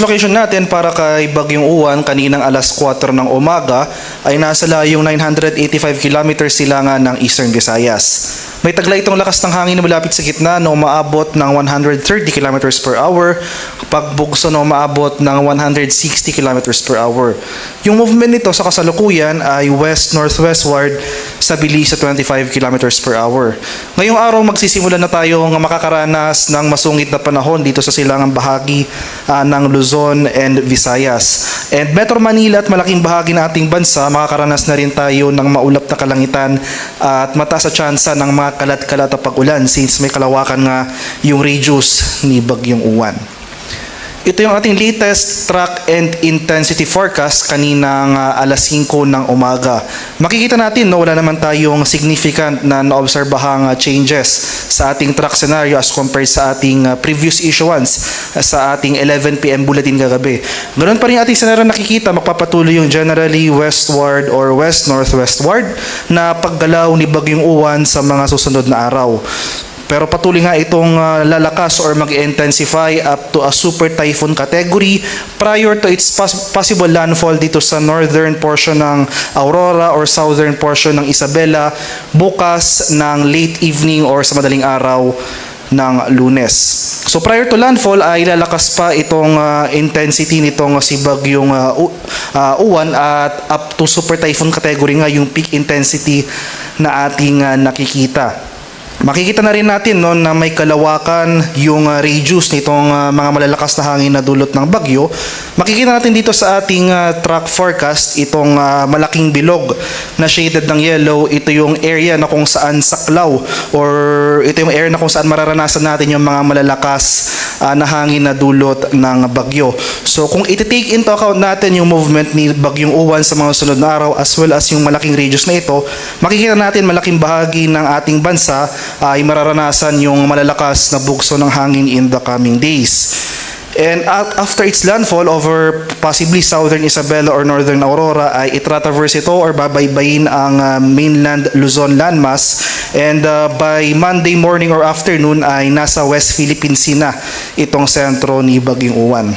Location natin para kay Bagyong Uwan kaninang alas 4 ng umaga ay nasa layong 985 kilometers silangan ng Eastern Visayas. May taglay itong lakas ng hangin na malapit sa gitna na umaabot ng 130 kilometers per hour, pagbugso na umaabot ng 160 kilometers per hour. Yung movement nito sa kasalukuyan ay west-northwestward sa bilis sa 25 kilometers per hour. Ngayong araw magsisimula na tayong makakaranas ng masungit na panahon dito sa silangang bahagi ng Luzon and Visayas. And Metro Manila at malaking bahagi ng ating bansa, makakaranas na rin tayo ng maulap na kalangitan at mataas sa tsansa ng mga kalat-kalat na pag-ulan since may kalawakan nga yung radius ni Bagyong Uwan. Ito yung ating latest track and intensity forecast kaninang alas 5 ng umaga. Makikita natin wala naman tayong significant na naobserbahang changes sa ating track scenario as compared sa ating previous issuance sa ating 11 PM bulletin kagabi. Ganoon pa rin ating scenario nakikita, magpapatuloy yung generally westward or west-northwestward na paggalaw ni Bagyong Uwan sa mga susunod na araw. Pero patuloy nga itong lalakas or mag-intensify up to a super typhoon category prior to its possible landfall dito sa northern portion ng Aurora or southern portion ng Isabela bukas ng late evening or sa madaling araw ng Lunes. So prior to landfall ay lalakas pa itong intensity nitong si Bagyong Uwan at up to super typhoon category nga yung peak intensity na ating nakikita. Makikita na rin natin na may kalawakan yung radius nitong mga malalakas na hangin na dulot ng bagyo. Makikita natin dito sa ating track forecast itong malaking bilog na shaded ng yellow. Ito yung area na kung saan saklaw or ito yung area na kung saan mararanasan natin yung mga malalakas na hangin na dulot ng bagyo. So kung iti-take into account natin yung movement ni Bagyong Uwan sa mga sunod na araw as well as yung malaking radius na ito, makikita natin malaking bahagi ng ating bansa ay mararanasan yung malalakas na bugso ng hangin in the coming days. And after its landfall over possibly southern Isabela or northern Aurora ay itratraverse ito or babaybayin ang mainland Luzon landmass and by Monday morning or afternoon ay nasa West Philippine Sea na itong sentro ni Bagyong Uwan.